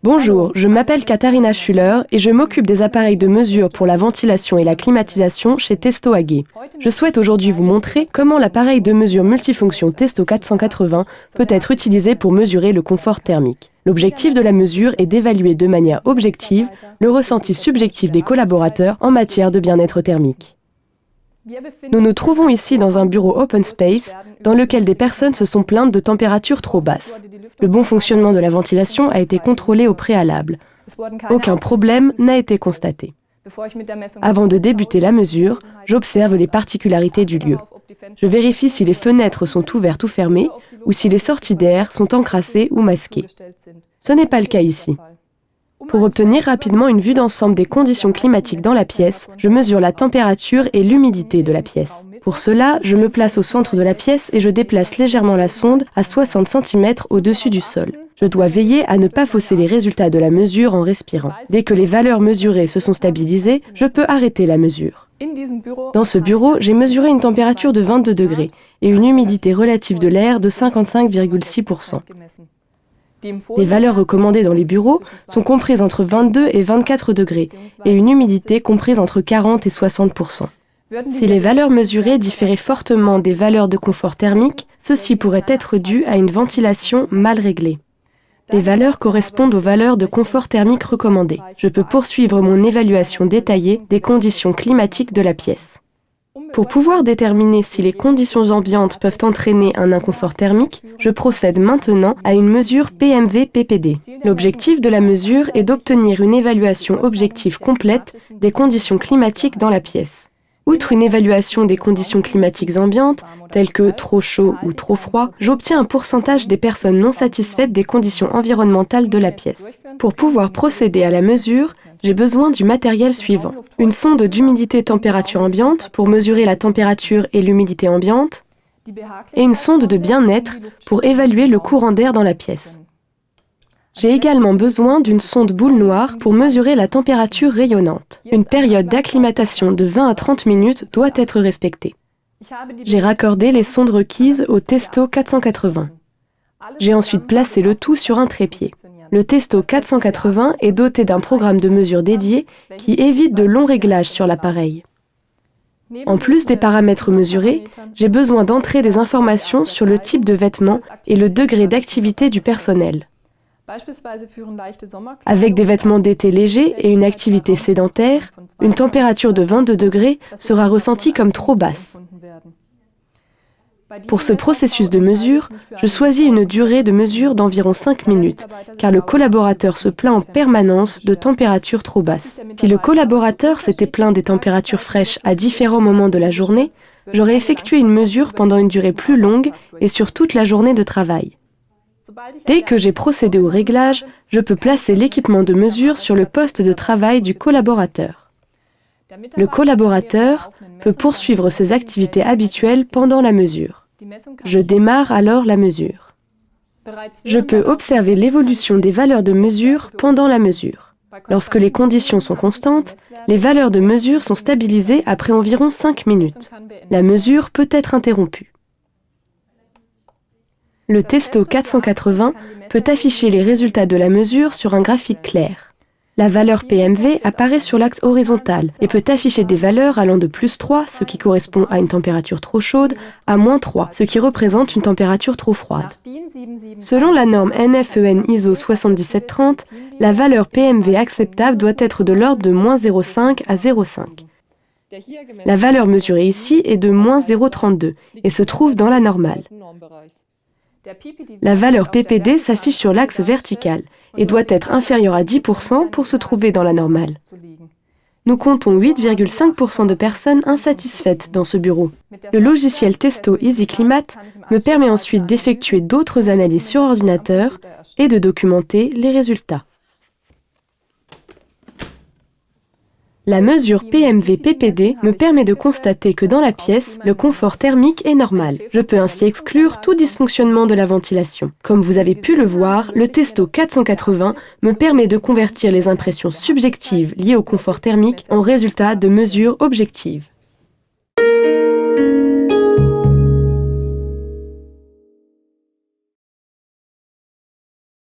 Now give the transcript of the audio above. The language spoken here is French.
Bonjour, je m'appelle Katharina Schuller et je m'occupe des appareils de mesure pour la ventilation et la climatisation chez Testo AG. Je souhaite aujourd'hui vous montrer comment l'appareil de mesure multifonction Testo 480 peut être utilisé pour mesurer le confort thermique. L'objectif de la mesure est d'évaluer de manière objective le ressenti subjectif des collaborateurs en matière de bien-être thermique. Nous nous trouvons ici dans un bureau open space dans lequel des personnes se sont plaintes de températures trop basses. Le bon fonctionnement de la ventilation a été contrôlé au préalable. Aucun problème n'a été constaté. Avant de débuter la mesure, j'observe les particularités du lieu. Je vérifie si les fenêtres sont ouvertes ou fermées ou si les sorties d'air sont encrassées ou masquées. Ce n'est pas le cas ici. Pour obtenir rapidement une vue d'ensemble des conditions climatiques dans la pièce, je mesure la température et l'humidité de la pièce. Pour cela, je me place au centre de la pièce et je déplace légèrement la sonde à 60 cm au-dessus du sol. Je dois veiller à ne pas fausser les résultats de la mesure en respirant. Dès que les valeurs mesurées se sont stabilisées, je peux arrêter la mesure. Dans ce bureau, j'ai mesuré une température de 22 degrés et une humidité relative de l'air de 55,6%. Les valeurs recommandées dans les bureaux sont comprises entre 22 et 24 degrés et une humidité comprise entre 40 et 60%. Si les valeurs mesurées différaient fortement des valeurs de confort thermique, ceci pourrait être dû à une ventilation mal réglée. Les valeurs correspondent aux valeurs de confort thermique recommandées. Je peux poursuivre mon évaluation détaillée des conditions climatiques de la pièce. Pour pouvoir déterminer si les conditions ambiantes peuvent entraîner un inconfort thermique, je procède maintenant à une mesure PMV-PPD. L'objectif de la mesure est d'obtenir une évaluation objective complète des conditions climatiques dans la pièce. Outre une évaluation des conditions climatiques ambiantes, telles que trop chaud ou trop froid, j'obtiens un pourcentage des personnes non satisfaites des conditions environnementales de la pièce. Pour pouvoir procéder à la mesure, j'ai besoin du matériel suivant. Une sonde d'humidité température ambiante pour mesurer la température et l'humidité ambiante, et une sonde de bien-être pour évaluer le courant d'air dans la pièce. J'ai également besoin d'une sonde boule noire pour mesurer la température rayonnante. Une période d'acclimatation de 20 à 30 minutes doit être respectée. J'ai raccordé les sondes requises au Testo 480. J'ai ensuite placé le tout sur un trépied. Le Testo 480 est doté d'un programme de mesure dédié qui évite de longs réglages sur l'appareil. En plus des paramètres mesurés, j'ai besoin d'entrer des informations sur le type de vêtements et le degré d'activité du personnel. Avec des vêtements d'été légers et une activité sédentaire, une température de 22 degrés sera ressentie comme trop basse. Pour ce processus de mesure, je choisis une durée de mesure d'environ 5 minutes, car le collaborateur se plaint en permanence de températures trop basses. Si le collaborateur s'était plaint des températures fraîches à différents moments de la journée, j'aurais effectué une mesure pendant une durée plus longue et sur toute la journée de travail. Dès que j'ai procédé au réglage, je peux placer l'équipement de mesure sur le poste de travail du collaborateur. Le collaborateur peut poursuivre ses activités habituelles pendant la mesure. Je démarre alors la mesure. Je peux observer l'évolution des valeurs de mesure pendant la mesure. Lorsque les conditions sont constantes, les valeurs de mesure sont stabilisées après environ 5 minutes. La mesure peut être interrompue. Le Testo 480 peut afficher les résultats de la mesure sur un graphique clair. La valeur PMV apparaît sur l'axe horizontal et peut afficher des valeurs allant de +3, ce qui correspond à une température trop chaude, à -3, ce qui représente une température trop froide. Selon la norme NFEN ISO 7730, la valeur PMV acceptable doit être de l'ordre de -0,5 à 0,5. La valeur mesurée ici est de -0,32 et se trouve dans la normale. La valeur PPD s'affiche sur l'axe vertical et doit être inférieure à 10% pour se trouver dans la normale. Nous comptons 8,5% de personnes insatisfaites dans ce bureau. Le logiciel Testo EasyClimat me permet ensuite d'effectuer d'autres analyses sur ordinateur et de documenter les résultats. La mesure PMV-PPD me permet de constater que dans la pièce, le confort thermique est normal. Je peux ainsi exclure tout dysfonctionnement de la ventilation. Comme vous avez pu le voir, le Testo 480 me permet de convertir les impressions subjectives liées au confort thermique en résultats de mesures objectives.